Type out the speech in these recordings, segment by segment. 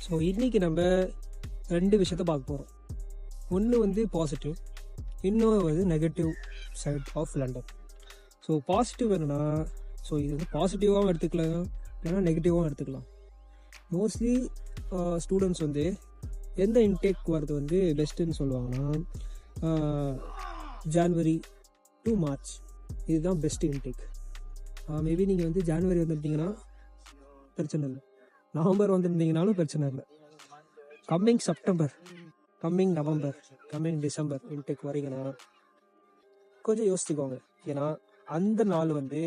So இன்றைக்கி நம்ம 2 விஷயத்த பார்க்க போகிறோம். ஒன்று வந்து பாசிட்டிவ், இன்னொரு வந்து negative side of London. So positive என்னென்னா, ஸோ இது வந்து பாசிட்டிவாகவும் எடுத்துக்கலாம், இல்லைன்னா நெகட்டிவாகவும் எடுத்துக்கலாம். மோஸ்ட்லி ஸ்டூடெண்ட்ஸ் வந்து எந்த இன்டேக் வரது வந்து பெஸ்ட்டுன்னு சொல்லுவாங்கன்னா, ஜான்வரி டு மார்ச் இதுதான் பெஸ்ட்டு இன்டேக். மேபி நீங்கள் வந்து ஜான்வரி வந்துருந்தீங்கன்னா பிரச்சனை இல்லை, நவம்பர் வந்துருந்தீங்கனாலும் பிரச்சனை இல்லை. Coming September, coming November, coming December intake வரீங்கன்னா கொஞ்சம் யோசிச்சுக்கோங்க. ஏன்னா அந்த நாள் வந்து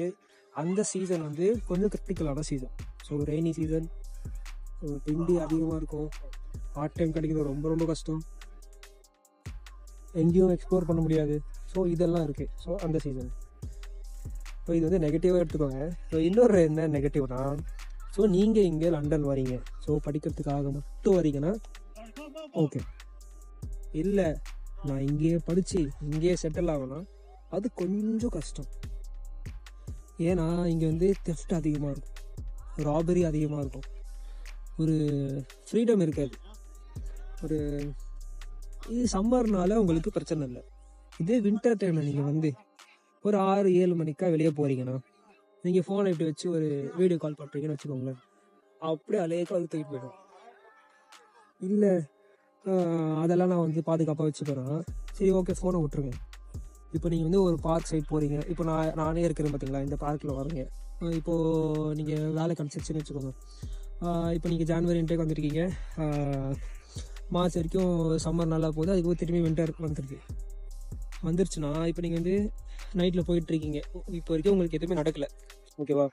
அந்த சீசன் வந்து கொஞ்சம் கிரிட்டிக்கலான season. So rainy season, windy அதிகமாக இருக்கும், பார்ட் டைம் கிடைக்கிறது ரொம்ப ரொம்ப கஷ்டம், எங்கேயும் எக்ஸ்ப்ளோர் பண்ண முடியாது. ஸோ இதெல்லாம் இருக்குது. ஸோ அந்த சீசன். ஸோ இது வந்து நெகட்டிவாக எடுத்துக்கோங்க. ஸோ இன்னொரு என்ன நெகட்டிவ்னா, ஸோ நீங்கள் இங்கே லண்டன் வரீங்க, ஸோ படிக்கிறதுக்காக மட்டும் வரீங்கன்னா ஓகே. இல்லை நான் இங்கேயே படித்து இங்கேயே செட்டில் ஆகணும், அது கொஞ்சம் கஷ்டம். ஏன்னா இங்கே வந்து தெஃப்ட் அதிகமாக இருக்கும், ராபரி அதிகமாக இருக்கும், ஒரு ஃப்ரீடம் இருக்காது. ஒரு இது சம்மர்னால உங்களுக்கு பிரச்சனை இல்லை. இதே வின்டர் டைமில் நீங்கள் வந்து ஒரு 6-7 மணிக்கா வெளியே போகிறீங்கன்னா, நீங்கள் ஃபோனை இப்படி வச்சு ஒரு வீடியோ கால் பண்ணுறீங்கன்னு வச்சுக்கோங்களேன், அப்படியே அலேக்காக அது தூக்கிட்டு போய்டும். இல்லை அதெல்லாம் நான் வந்து பாதுகாப்பாக வச்சுக்கிறேன், சரி ஓகே ஃபோனை விட்டுருங்க. இப்போ நீங்கள் வந்து ஒரு பார்க் சைட் போகிறீங்க, இப்போ நானே இருக்கிறேன் பார்த்தீங்களா, இந்த பார்க்கில் வரீங்க. இப்போது நீங்கள் வேலை கிடச்சிருச்சுன்னு வச்சுக்கோங்க. இப்போ நீங்கள் ஜான்வரி இன்டேக் வந்திருக்கீங்க, மார்ச் வரைக்கும் சம்மர் நல்லா போகுது, அதுக்கு திரும்பி வின்டர் வந்துருச்சுன்னா இப்போ நீங்கள் வந்து நைட்டில் போயிட்டுருக்கீங்க. இப்போ வரைக்கும் உங்களுக்கு எதுவுமே நடக்கலை, ஓகேவா?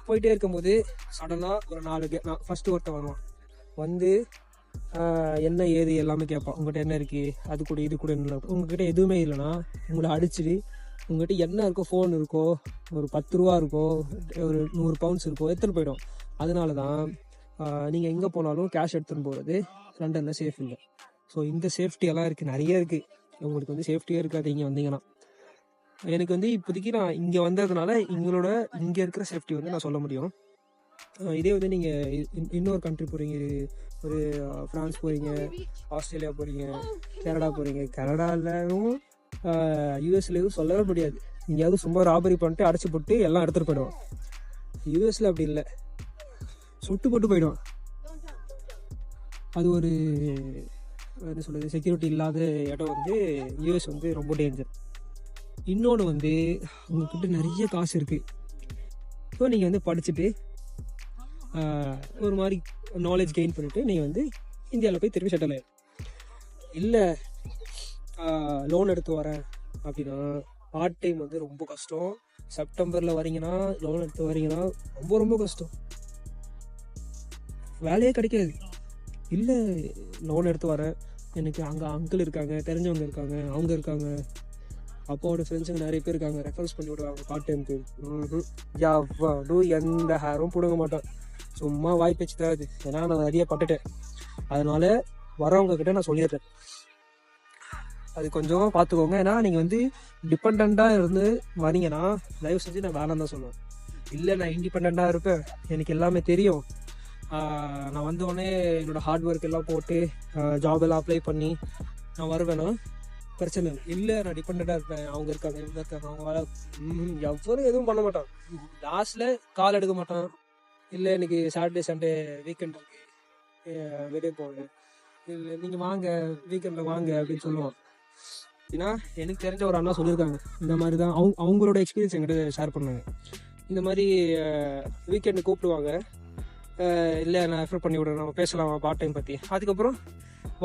போயிட்டே இருக்கும்போது சடனாக ஒரு 4 ஃபஸ்ட்டு ஒருத்தன் வருவான், வந்து என்ன ஏது எல்லாமே கேட்பான். உங்கள்கிட்ட என்ன இருக்குது, அது கூட இது கூட என்ன. உங்கள்கிட்ட எதுவுமே இல்லைன்னா உங்களை அடிச்சுட்டு, உங்கள்கிட்ட என்ன இருக்கோ, ஃபோன் இருக்கோ, ஒரு 10 ரூபா இருக்கோ, ஒரு 100 பவுண்ட்ஸ் இருக்கோ, எடுத்துகிட்டு போய்டும். அதனால தான் நீங்கள் எங்கே போனாலும் கேஷ் எடுத்துன்னு போகிறது லண்டனில் சேஃப் இல்லை. ஸோ இந்த சேஃப்டியெல்லாம் இருக்குது, நிறைய இருக்குது. உங்களுக்கு வந்து சேஃப்டியே இருக்காது இங்கே வந்தீங்கன்னா. எனக்கு வந்து இப்போதைக்கு நான் இங்கே வந்ததுனால இங்கே இருக்கிற சேஃப்டி வந்து நான் சொல்ல முடியும். இதே வந்து நீங்கள் இன்னொரு கண்ட்ரி போகிறீங்க, ஒரு ஃப்ரான்ஸ் போகிறீங்க, ஆஸ்திரேலியா போகிறீங்க, கனடா போகிறீங்க, கனடாவிலும் யூஎஸ்லேயும் சொல்லவே முடியாது. எங்கேயாவது சும்மா ராபரி பண்ணிட்டு அடைச்சி போட்டு எல்லாம் எடுத்துகிட்டு போய்டுவோம். யூஎஸில் அப்படி இல்லை, சுட்டு போட்டு போய்டும். அது ஒரு என்ன சொல்கிறது, செக்யூரிட்டி இல்லாத இடம் வந்து யூஎஸ் வந்து ரொம்ப டேஞ்சர். இன்னொன்று வந்து உங்கள்கிட்ட நிறைய காசு இருக்குது, ஸோ நீங்கள் வந்து படிச்சுட்டு ஒரு மாதிரி நாலேஜ் கெயின் பண்ணிவிட்டு நீங்கள் வந்து இந்தியாவில் போய் திரும்பி செட்டில் ஆகிடும். இல்லை லோன் எடுத்து வரேன் அப்படின்னா பார்ட் டைம் வந்து ரொம்ப கஷ்டம். செப்டம்பரில் வரீங்கன்னா, லோன் எடுத்து வரீங்கன்னா ரொம்ப ரொம்ப கஷ்டம், வேலையே கிடைக்காது. இல்லை லோன் எடுத்து வரேன், எனக்கு அங்கே அங்கிள் இருக்காங்க, தெரிஞ்சவங்க இருக்காங்க, அவங்க இருக்காங்க, அப்பாவோட ஃப்ரெண்ட்ஸுங்க நிறைய பேர் இருக்காங்க, ரெஃபரன்ஸ் பண்ணி விடுவாங்க பார்ட் டைமுக்கு. எவ்வளோ எந்த ஹேரும் பிடுங்க மாட்டேன், சும்மா வாய் பேச்சு தான். ஏன்னா நான் நிறைய பட்டுட்டேன், அதனால வரவங்க கிட்ட நான் சொல்லிடுறேன், அது கொஞ்சம் பார்த்துக்கோங்க. ஏன்னா நீங்கள் வந்து டிபெண்ட்டாக இருந்து வரீங்கன்னா தயவு செஞ்சு நான் வேணாம் தான் சொல்லுவேன். இல்லை நான் இண்டிபெண்ட்டாக இருப்பேன், எனக்கு எல்லாமே தெரியும், நான் வந்தோடனே என்னோடய ஹார்ட் ஒர்க் எல்லாம் போட்டு ஜாப் எல்லாம் அப்ளை பண்ணி நான் வருவேன்னா பிரச்சனை இல்லை. நான் டிபெண்ட்டாக இருப்பேன், அவங்க இருக்காங்க, இவங்க இருக்காங்க, அவங்க வேலை எவரும் எதுவும் பண்ண மாட்டான், லாஸ்ட்டில் கால் எடுக்க மாட்டான். இல்லை எனக்கு சாட்டர்டே சண்டே வீக்கெண்ட் இருக்குது வெளியே போவேன், இல்லை நீங்கள் வாங்க வீக்கெண்டில் வாங்க அப்படின்னு சொல்லுவான். ஏன்னா எனக்கு தெரிஞ்ச ஒரு அண்ணா சொல்லியிருக்காங்க, இந்த மாதிரி தான் அவங்களோட எக்ஸ்பீரியன்ஸ் என்கிட்ட ஷேர் பண்ணாங்க. இந்த மாதிரி வீக்கெண்டு கூப்பிடுவாங்க, இல்லை நான் ரெஃபர் பண்ணி விடுறேன், நம்ம பேசலாம் பார்ட் டைம் பற்றி. அதுக்கப்புறம்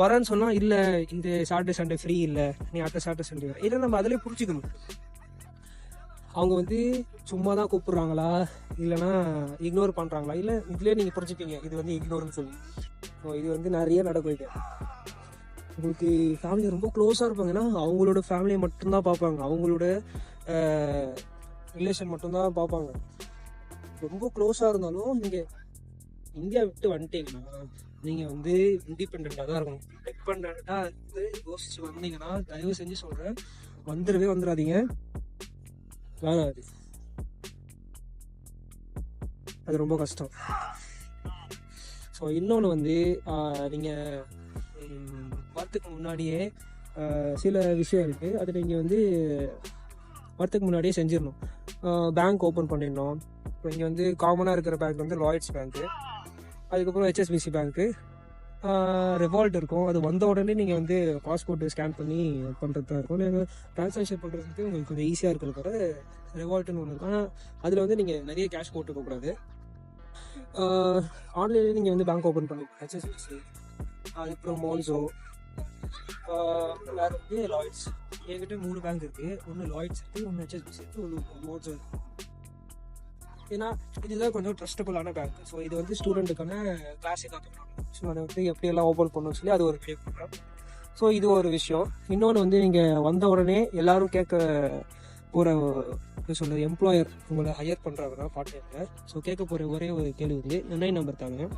வரேன்னு சொன்னால், இல்லை இந்த சாட்டர்டே சண்டே ஃப்ரீ இல்லை, நீ அடுத்த சாட்டர்டே சண்டே வர. இதை நம்ம அதிலே புரிஞ்சுக்கணும், அவங்க வந்து சும்மா தான் கூப்பிட்றாங்களா இல்லைனா இக்னோர் பண்ணுறாங்களா. இல்லை இதுலேயே நீங்கள் புரிஞ்சுப்பீங்க இது வந்து இக்னோர்னு சொல்லி. ஸோ இது வந்து நிறைய நடக்குது. உங்களுக்கு ஃபேமிலி ரொம்ப க்ளோஸாக இருப்பாங்கன்னா அவங்களோட ஃபேமிலியை மட்டும்தான் பார்ப்பாங்க, அவங்களோட ரிலேஷன் மட்டும்தான் பார்ப்பாங்க. ரொம்ப க்ளோஸாக இருந்தாலும் நீங்கள் இந்தியா விட்டு வந்துட்டீங்கன்னா நீங்கள் வந்து இண்டிபெண்ட்டாக தான் இருக்கணும். டிபெண்ட்டாக இருந்து யோசிச்சு வந்தீங்கன்னா தயவு செஞ்சு சொல்கிறேன், வந்துடாதீங்க, வேணாம். அது ரொம்ப கஷ்டம். ஸோ இன்னொன்று வந்து நீங்கள் வரத்துக்கு முன்னாடியே சில விஷயம் இருக்குது, அது நீங்கள் வந்து வரத்துக்கு முன்னாடியே செஞ்சிடணும். பேங்க் ஓப்பன் பண்ணிடணும். இப்போ இங்கே வந்து காமனாக இருக்கிற பேங்க் வந்து லாய்ட்ஸ் பேங்க்கு, அதுக்கப்புறம் HSBC பேங்க்கு, ரெவால்ட் இருக்கும். அது வந்த உடனே நீங்கள் வந்து பாஸ்போர்ட்டு ஸ்கேன் பண்ணி பண்ணுறது தான் இருக்கும். நீங்கள் ட்ரான்சாக்ஷன் பண்ணுறதுக்கு உங்களுக்கு கொஞ்சம் ஈஸியாக இருக்கிறது கூட ரெவால்ட்டுன்னு ஒன்று இருக்கும். ஆனால் அதில் வந்து நீங்கள் நிறைய கேஷ் போட்டுக்கக்கூடாது. ஆன்லைன்லேயே நீங்கள் வந்து பேங்க் ஓப்பன் பண்ணிக்கலாம். HSBC, அதுக்கப்புறம் மோல்ஸோ, வேறு வந்து லாய்ட்ஸ். என்கிட்ட 3 பேங்க் இருக்குது. ஒன்று லாய்ட்ஸ் இருக்குது, ஒன்று HSBC இருக்குது, ஒன்று மோல்ஸோ இருக்குது. ஏன்னா இதுதான் கொஞ்சம் ட்ரஸ்டபுளான பேங்க். ஸோ இது வந்து ஸ்டூடெண்ட்டுக்கான கிளாஸிக்காக பண்ணுறாங்க. ஸோ அதை வந்து எப்படியெல்லாம் ஓப்பன் பண்ணணும்னு சொல்லி அது ஒரு வீடியோ பண்ணுறோம். ஸோ இது ஒரு விஷயம். இன்னொன்று வந்து நீங்கள் வந்த உடனே எல்லோரும் கேட்க போகிற சொல்கிறது, எம்ப்ளாயர் உங்களை ஹையர் பண்ணுறாங்கன்னா பார்ட் டைமில், ஸோ கேட்க போகிற ஒரே ஒரு கேள்வி வந்து NI நம்பர் தாங்க,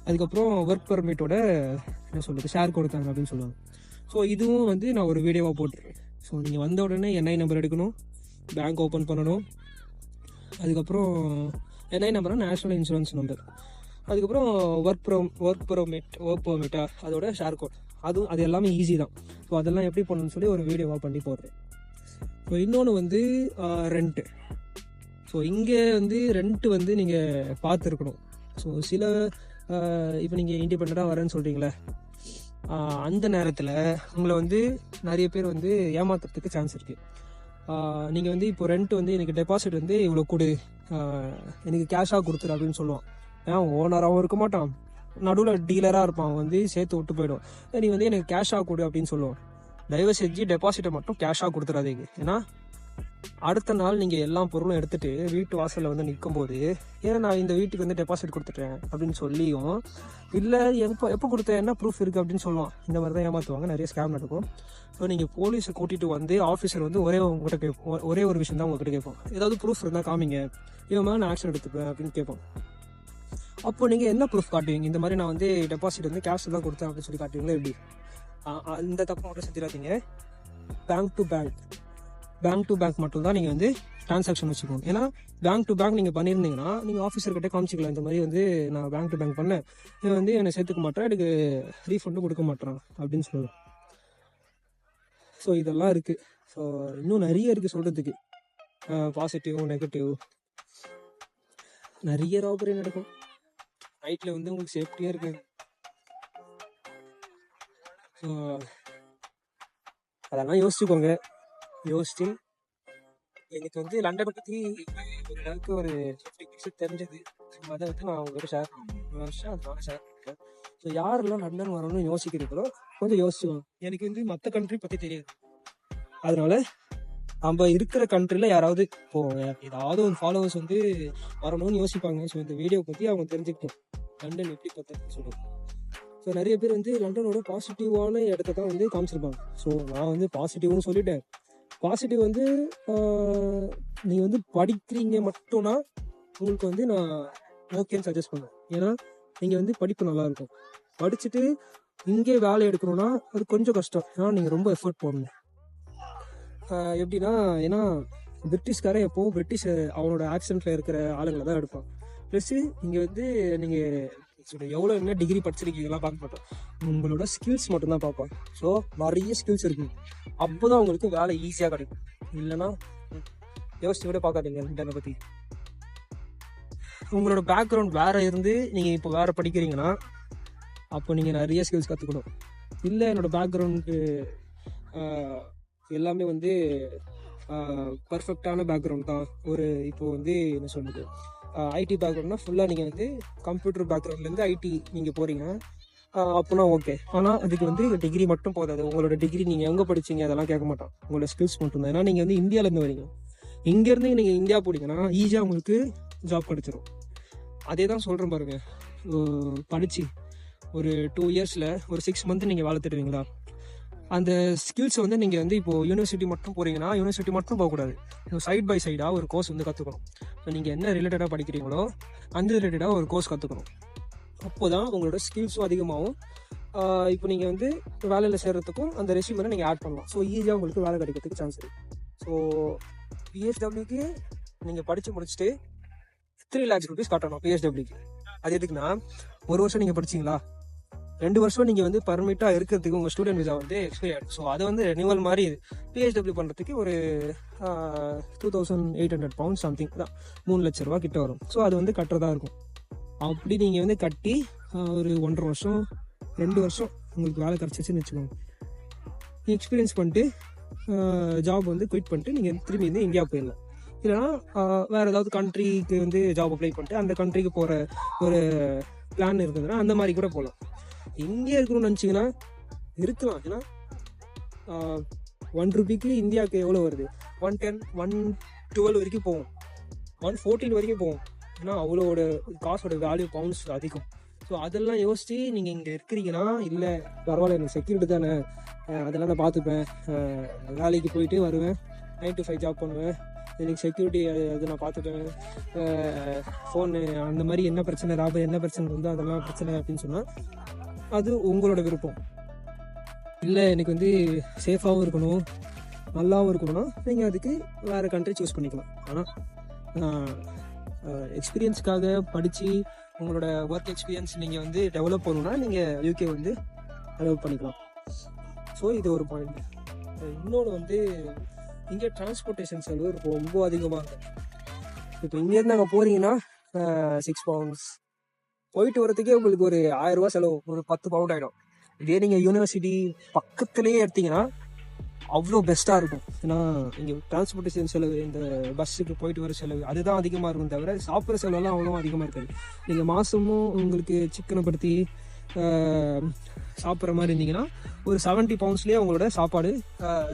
அதுக்கப்புறம் ஒர்க் பர்மிட்டோட என்ன சொல்கிறது ஷேர் கொடுத்தாங்க அப்படின்னு சொல்லுவாங்க. ஸோ இதுவும் வந்து நான் ஒரு வீடியோவாக போட்டிருக்கேன். ஸோ நீங்கள் வந்த உடனே NI நம்பர் எடுக்கணும், பேங்க் ஓப்பன் பண்ணணும், அதுக்கப்புறம் NI நம்பர்னா நேஷ்னல் இன்சூரன்ஸ் நம்பர், அதுக்கப்புறம் ஒர்க் பெர்மிட்டா அதோட ஷேர் கோட், அது எல்லாமே ஈஸி தான். ஸோ அதெல்லாம் எப்படி பண்ணணும்னு சொல்லி ஒரு வீடியோவாக பண்ணி போடுறேன். ஸோ இன்னொன்று வந்து ரெண்ட்டு. ஸோ இங்கே வந்து ரெண்ட்டு வந்து நீங்கள் பார்த்துருக்கணும். ஸோ சில இப்போ நீங்கள் இண்டிபெண்ட்டாக வரேன்னு சொல்கிறீங்களே, அந்த நேரத்தில் உங்களை வந்து நிறைய பேர் வந்து ஏமாத்துறதுக்கு சான்ஸ் இருக்குது. நீங்கள் வந்து இப்போ ரெண்ட் வந்து எனக்கு டெபாசிட் வந்து இவ்வளோ கொடு, எனக்கு கேஷாக கொடுத்துரு அப்படின்னு சொல்லுவான். ஏன் ஓனராகவும் இருக்க மாட்டான், நடுவில் டீலராக இருப்பான், வந்து சேர்த்து விட்டு போயிடும். நீ வந்து எனக்கு கேஷாக கொடு அப்படின்னு சொல்லுவான். தயவு செஞ்சு டெபாசிட்டை மட்டும் கேஷாக கொடுத்துடாதீங்க. ஏன்னா அடுத்த நாள் நீங்கள் எல்லா பொருளும் எடுத்துகிட்டு வீட்டு வாசலில் வந்து நிற்கும் போது, ஏன்னா நான் இந்த வீட்டுக்கு வந்து டெபாசிட் கொடுத்துட்டேன் அப்படின்னு சொல்லியும், இல்லை எப்போ கொடுத்தேன், என்ன ப்ரூஃப் இருக்குது அப்படின்னு சொல்லுவான். இந்த மாதிரி தான் ஏமாற்றுவாங்க, நிறைய ஸ்கேம் நடக்கும். ஸோ நீங்கள் போலீஸை கூட்டிகிட்டு வந்து ஆஃபீஸர் வந்து உங்கள்கிட்ட கேட்போம், ஒரே ஒரு விஷயம் தான் உங்கள்கிட்ட கேட்போம், ஏதாவது ப்ரூஃப் இருந்தால் காமிங்க, இவன் மேலே நான் ஆக்ஷன் எடுத்துப்பேன் அப்படின்னு கேட்போம். அப்போ நீங்கள் என்ன ப்ரூஃப் காட்டுவீங்க? இந்த மாதிரி நான் வந்து டெபாசிட் வந்து கேஷ் தான் கொடுத்தேன் அப்படின்னு சொல்லி காட்டுவீங்களா எப்படி? இந்த தப்பு மட்டும் செஞ்சிடாதீங்க. பேங்க் டு பேங்க் மட்டும் தான் நீங்கள் வந்து ட்ரான்சாக்ஷன் வச்சுக்கணும். ஏன்னா பேங்க் டு பேங்க் நீங்கள் பண்ணியிருந்தீங்கன்னா நீங்கள் ஆஃபீஸர்கிட்ட காமிச்சிக்கலாம், இந்த மாதிரி வந்து நான் பேங்க் டு பேங்க் பண்ணேன், இவன் வந்து என்னை சேர்த்துக்க மாட்டேன், எனக்கு ரீஃபண்டும் கொடுக்க மாட்டேறான் அப்படின்னு சொல்லுவேன். ஸோ இதெல்லாம் இருக்குது. ஸோ இன்னும் நிறைய இருக்குது சொல்கிறதுக்கு, பாசிட்டிவ் நெகட்டிவ். நிறைய ராபரி நடக்கும் நைட்டில், வந்து உங்களுக்கு சேஃப்டியாக இருக்காது. ஸோ அதெல்லாம் யோசிச்சுக்கோங்க. யோசிச்சு எனக்கு வந்து லண்டனை பற்றி ஓரளவுக்கு ஒரு 50% தெரிஞ்சது. அதை வந்து நான் உங்கள்கிட்ட ஷேர் பண்ணுவேன். ஒரு வருஷம் அதனால ஷேர் பண்ணுறேன். ஸோ யாரெல்லாம் லண்டன் வரணும்னு யோசிக்கிறீங்களோ கொஞ்சம் யோசிச்சுவாங்க. எனக்கு வந்து மற்ற கண்ட்ரி பற்றி தெரியாது, அதனால நம்ம இருக்கிற கண்ட்ரியில் யாராவது போவாங்க, ஏதாவது ஒரு ஃபாலோவர்ஸ் வந்து வரணும்னு யோசிப்பாங்க. ஸோ இந்த வீடியோ பற்றி அவங்க தெரிஞ்சுக்கிட்டோம் லண்டன் எப்படி பார்த்தேன்னு சொல்லுவாங்க. ஸோ நிறைய பேர் வந்து லண்டனோட பாசிட்டிவான இடத்த தான் வந்து காமிச்சிருப்பாங்க. ஸோ நான் வந்து பாசிட்டிவ்னு சொல்லிட்டேன். பாசிட்டிவ் வந்து நீங்கள் வந்து படிக்கிறீங்க மட்டும்னா உங்களுக்கு வந்து நான் ஓகேன்னு சஜஸ்ட் பண்ணுவேன். ஏன்னா நீங்கள் வந்து படிப்பு நல்லாயிருக்கும். படிச்சுட்டு இங்கே வேலை எடுக்கணும்னா அது கொஞ்சம் கஷ்டம். ஏன்னா நீங்கள் ரொம்ப எஃபர்ட் போடணும். எப்படின்னா, ஏன்னா பிரிட்டிஷ்காரன் எப்போவும் அவனோட ஆக்சென்ட்டில் இருக்கிற ஆளுங்களை தான் எடுப்பான். ப்ளஸ்ஸு இங்கே வந்து நீங்கள் எவ்வளோ என்ன டிகிரி படிச்சிருக்கீங்கலாம் பார்க்க மாட்டோம், உங்களோட ஸ்கில்ஸ் மட்டும்தான் பார்ப்போம். ஸோ நிறைய ஸ்கில்ஸ் இருக்குது, அப்போ தான் உங்களுக்கு வேலை ஈஸியாக கிடைக்கும். இல்லைன்னா யோசிச்சு விட பார்க்காதீங்க. இன்டர்னை பற்றி உங்களோட பேக்ரவுண்ட் வேறு இருந்து நீங்கள் இப்போ வேறு படிக்கிறீங்கன்னா அப்போ நீங்கள் நிறைய ஸ்கில்ஸ் கற்றுக்கணும். இல்லை என்னோடய பேக்ரவுண்டு எல்லாமே வந்து பர்ஃபெக்டான பேக்ரவுண்ட் தான், இப்போது வந்து என்ன சொல்லுது ஐடி பேக்ரவுண்ட்னா ஃபுல்லாக நீங்கள் வந்து கம்ப்யூட்டர் பேக்ரவுண்ட்லேருந்து ஐடி நீங்கள் போகிறீங்க அப்படின்னா ஓகே. ஆனால் அதுக்கு வந்து டிகிரி மட்டும் போதாது. உங்களோட டிகிரி நீங்கள் எங்கே படிச்சிங்க அதெல்லாம் கேட்க மாட்டான், உங்களோட ஸ்கில்ஸ் மட்டும் தான். ஏன்னா நீங்கள் வந்து இந்தியாவிலேருந்து வரீங்க, இங்கேருந்து நீங்கள் இந்தியா போனீங்கன்னா ஈஸியாக உங்களுக்கு ஜாப் கிடச்சிரும். அதே தான் சொல்கிறேன் பாருங்கள். படித்து ஒரு 2 இயர்ஸில் ஒரு 6 மந்த் நீங்கள் வேலை தேடுவீங்களா, அந்த ஸ்கில்ஸை வந்து நீங்கள் வந்து இப்போது யூனிவர்சிட்டி மட்டும் போகிறீங்கன்னா யூனிவர்சிட்டி மட்டும் போகக்கூடாது, சைட் பை சைடாக ஒரு கோர்ஸ் வந்து கற்றுக்கணும். ஸோ நீங்கள் என்ன ரிலேட்டடாக படிக்கிறீங்களோ அந்த ரிலேட்டடாக ஒரு கோர்ஸ் கற்றுக்கணும். அப்போ தான் உங்களோட ஸ்கில்ஸும் அதிகமாகும். இப்போ நீங்கள் வந்து வேலையில் சேர்கிறதுக்கும் அந்த ரெஸ்யூமில் நீங்கள் ஆட் பண்ணலாம். ஸோ ஈஸியாக உங்களுக்கு வேலை கிடைக்கிறதுக்கு சான்ஸ் இருக்குது. ஸோ PSWக்கு நீங்கள் படித்து முடிச்சுட்டு 3 lakhs rupees கட்டணும் PSWக்கு. அது எதுக்குன்னா, ஒரு வருஷம் நீங்கள் படிச்சிங்களா, 2 வருஷம் நீங்கள் வந்து பர்மிட்டாக இருக்கிறதுக்கு உங்கள் ஸ்டூடெண்ட் விசா வந்து எக்ஸ்பைரி ஆகிடும். ஸோ அதை வந்து ரெனியூவல் மாதிரி இது பிஹெச்டபிள்யூ பண்ணுறதுக்கு ஒரு 2800 பவுண்ட்ஸ் சம்திங் தான், 3 லட்ச ரூபா கிட்ட வரும். ஸோ அது வந்து கட்டுறதா இருக்கும். அப்படி நீங்கள் வந்து கட்டி ஒரு 1.5 வருஷம் 2 வருஷம் உங்களுக்கு வேலை கிடச்சிச்சின்னு வச்சுக்கோங்க. எக்ஸ்பீரியன்ஸ் பண்ணிட்டு ஜாப் வந்து குவிட் பண்ணிட்டு நீங்கள் திரும்பி வந்து இந்தியா போயிடலாம். இல்லைனா வேறு ஏதாவது கண்ட்ரிக்கு வந்து ஜாப் அப்ளை பண்ணிட்டு அந்த கண்ட்ரிக்கு போகிற ஒரு பிளான் இருக்குதுன்னா அந்த மாதிரி கூட போகலாம். இங்கே இருக்கணும்னு நினச்சிங்கன்னா இருக்கலாம். ஏன்னா 1 ரூபிக்கு இந்தியாவுக்கு எவ்வளோ வருது, 110 112 வரைக்கும் போகும், 114 வரைக்கும் போகும். ஏன்னா அவ்வளோட காசோட வேல்யூ பவுண்ட்ஸ் அதிகம். ஸோ அதெல்லாம் யோசித்து நீங்கள் இங்கே இருக்கிறீங்கன்னா, இல்லை பரவாயில்ல எனக்கு செக்யூரிட்டி தானே, அதெல்லாம் நான் பார்த்துப்பேன், வேலைக்கு போயிட்டு வருவேன், 9 to 5 ஜாப் பண்ணுவேன், எனக்கு செக்யூரிட்டி அது நான் பார்த்துப்பேன், ஃபோனு அந்த மாதிரி என்ன பிரச்சனை ராபர் என்ன பிரச்சனை இருந்தால் அதெல்லாம் பிரச்சனை அப்படின்னு சொன்னால் அது உங்களோட விருப்பம். இல்லை எனக்கு வந்து சேஃபாகவும் இருக்கணும் நல்லாவும் இருக்கணும்னா நீங்கள் அதுக்கு வேறு கண்ட்ரி சூஸ் பண்ணிக்கலாம். ஆனால் எக்ஸ்பீரியன்ஸ்க்காக படித்து உங்களோட ஒர்க் எக்ஸ்பீரியன்ஸ் நீங்கள் வந்து டெவலப் பண்ணணுன்னா நீங்கள் யூகே வந்து டெவலப் பண்ணிக்கலாம். ஸோ இது ஒரு பாயிண்ட். இன்னொன்று வந்து இங்கே டிரான்ஸ்போர்ட்டேஷன் செலவு ரொம்ப அதிகமாக இருக்கும். இப்போ இங்கேருந்து அங்கே போகிறீங்கன்னா 6 பவுண்ட்ஸ், போயிட்டு வரதுக்கே உங்களுக்கு ஒரு 1000 ரூபா செலவு, ஒரு 10 பவுண்ட் ஆகிடும். இதே நீங்கள் யூனிவர்சிட்டி பக்கத்துலேயே எடுத்தீங்கன்னா அவ்வளோ பெஸ்ட்டாக இருக்கும். ஏன்னா இங்கே டிரான்ஸ்போர்ட்டேஷன் செலவு, இந்த பஸ்ஸுக்கு போயிட்டு வர செலவு அதுதான் அதிகமாக இருக்கும், தவிர சாப்பிட்ற செலவெல்லாம் அவ்வளோ அதிகமாக இருக்காது. நீங்கள் மாதமும் உங்களுக்கு சிக்கனப்படுத்தி சாப்பிட்ற மாதிரி இருந்தீங்கன்னா ஒரு 70 பவுண்ட்ஸ்லேயே உங்களோட சாப்பாடு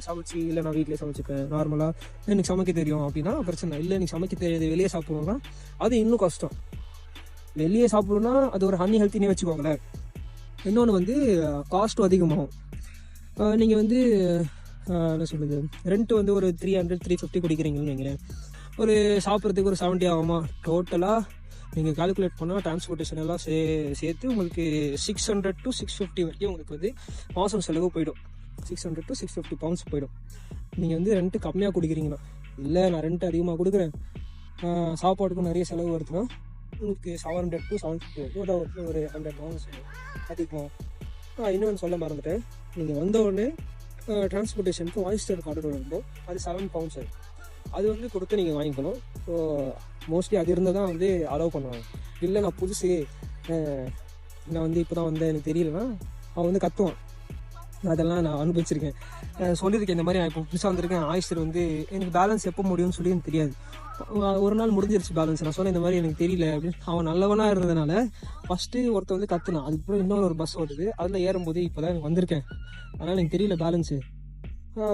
சமைச்சு, இல்லை நான் வீட்டிலே சமைச்சிப்பேன் நார்மலாக எனக்கு சமைக்க தெரியும் அப்படின்னா பிரச்சனை இல்லை. எனக்கு சமைக்க தெரியாது வெளியே சாப்பிட்ணுன்னா அது இன்னும் கஷ்டம். வெளியே சாப்பிட்ணுன்னா அது ஒரு அன்ஹெல்த்தினே வச்சுக்கோங்களேன். இன்னொன்று வந்து காஸ்ட்டும் அதிகமாகும். நீங்கள் வந்து என்ன சொல்கிறது, ரெண்ட்டு வந்து ஒரு 300-350 குடிக்கிறீங்கன்னு வைங்களேன், ஒரு சாப்பிட்றதுக்கு ஒரு 70 ஆகுமா. டோட்டலாக நீங்கள் கால்குலேட் பண்ணால் டிரான்ஸ்போர்ட்டேஷன் எல்லாம் சேர்த்து உங்களுக்கு 600 to 650 வரைக்கும் உங்களுக்கு வந்து மாதம் செலவு போயிடும். 600 to 650 பவுண்ட்ஸ் போயிடும். நீங்கள் வந்து ரெண்ட்டு கம்மியாக கொடுக்குறீங்கன்னா, இல்லை நான் ரெண்ட் அதிகமாக கொடுக்குறேன் சாப்பாட்டுக்கும் நிறைய செலவு வருதுன்னா உங்களுக்கு 700 to 750 வரைக்கும் ஒரு 100 பவுண்ட்ஸ் அதிகம். இன்னொன்று சொல்ல மறந்துட்டேன், நீங்கள் வந்த உடனே டிரான்ஸ்போர்ட்டேஷனுக்கு ஆயிஸ்டர் கார்டு வரும்போது அது 7 பவுண்ட்ஸ் ஆகும். அது வந்து கொடுத்து நீங்கள் வாங்கிக்கணும். ஸோ மோஸ்ட்லி அது இருந்தால் தான் வந்து அலோவ் பண்ணுவாங்க. இல்லை நான் புதுசு நான் வந்து இப்போ தான் வந்தேன் எனக்கு தெரியலன்னா அவன் வந்து கத்துவான். அதெல்லாம் நான் அனுபவிச்சிருக்கேன், சொல்லியிருக்கேன். இந்த மாதிரி நான் இப்போ புதுசாக வந்திருக்கேன், ஆயிஸ்டர் வந்து எனக்கு பேலன்ஸ் எப்போ முடியும்னு சொல்லி எனக்கு தெரியாது. ஒரு நாள் முடிஞ்சிருச்சு பேலன்ஸ், நான் சொன்னேன் இந்த மாதிரி எனக்கு தெரியல அப்படின்னு. அவன் நல்லவனாக இருந்ததுனால ஃபஸ்ட்டு ஒருத்தர் வந்து கத்துனான். அதுக்கப்புறம் இன்னொரு பஸ் வருது, அதில் ஏறும்போது இப்போ தான் எனக்கு வந்திருக்கேன், அதனால் எனக்கு தெரியல பேலன்ஸு.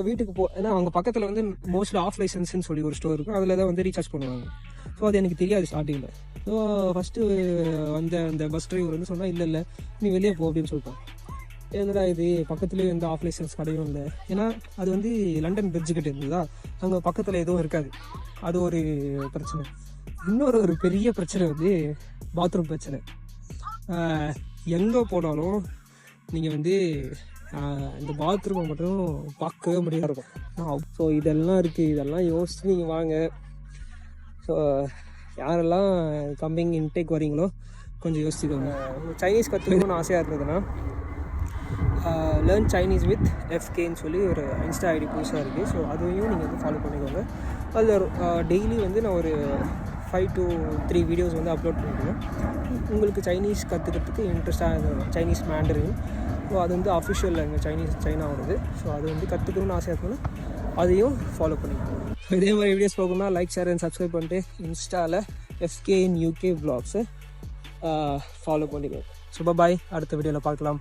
வீட்டுக்கு ஏன்னா அவங்க பக்கத்தில் வந்து மோஸ்ட்லி ஆஃப் லைசன்ஸ்ன்னு சொல்லி ஒரு ஸ்டோர் இருக்கும், அதில் தான் வந்து ரீசார்ஜ் பண்ணுவாங்க. ஸோ அது எனக்கு தெரியாது ஸ்டார்டிங்கில். ஸோ ஃபஸ்ட்டு வந்த அந்த பஸ் டிரைவர் வந்து சொன்னால் இல்லை நீ வெளியே போ அப்படின்னு சொல்லிட்டான். என்னடா இது பக்கத்துலேயே வந்து ஆஃப் லைசன்ஸ் கடையும் இல்லை, ஏன்னா அது வந்து லண்டன் பிரிட்ஜு கிட்ட இருந்ததா, அங்கே பக்கத்தில் எதுவும் இருக்காது. அது ஒரு பிரச்சனை. இன்னொரு பெரிய பிரச்சனை வந்து பாத்ரூம் பிரச்சனை. எங்கே போனாலும் நீங்கள் வந்து இந்த பாத்ரூமை மட்டும் பார்க்கவே முடியாது இருக்கும். ஸோ இதெல்லாம் இருக்குது, இதெல்லாம் யோசிச்சு நீங்கள் வாங்க. ஸோ யாரெல்லாம் கம்மிங் இன்டேக் வரீங்களோ கொஞ்சம் யோசிச்சுக்கோங்க. சைனீஸ் கற்றுக்கணும்னு ஆசையாக இருந்ததுன்னா லேர்ன் சைனீஸ் வித் FKன்னு சொல்லி ஒரு இன்ஸ்டா ஐடி புதுசாக இருக்குது. ஸோ அதையும் நீங்கள் வந்து ஃபாலோ பண்ணிக்கோங்க. அதில் டெய்லி வந்து நான் ஒரு 5 to 3 வீடியோஸ் வந்து அப்லோட் பண்ணிடுவேன். உங்களுக்கு சைனீஸ் கற்றுக்கிறதுக்கு இன்ட்ரெஸ்டாக இருக்கும், சைனீஸ் மேண்டரின். ஸோ அது வந்து அஃபிஷியல் லாங்குவேஜ் சைனா வருது. ஸோ அது வந்து கற்றுக்கணும்னு ஆசையாக இருக்கணும், அதையும் ஃபாலோ பண்ணிக்கோங்க. இதே மாதிரி வீடியோஸ் போகணும்னா லைக், ஷேர் அண்ட் சப்ஸ்கிரைப் பண்ணிட்டு இன்ஸ்டாவில் FK in UK vlogs follow பண்ணிக்கோங்க. ஸோ பாய், அடுத்த வீடியோவில் பார்க்கலாம்.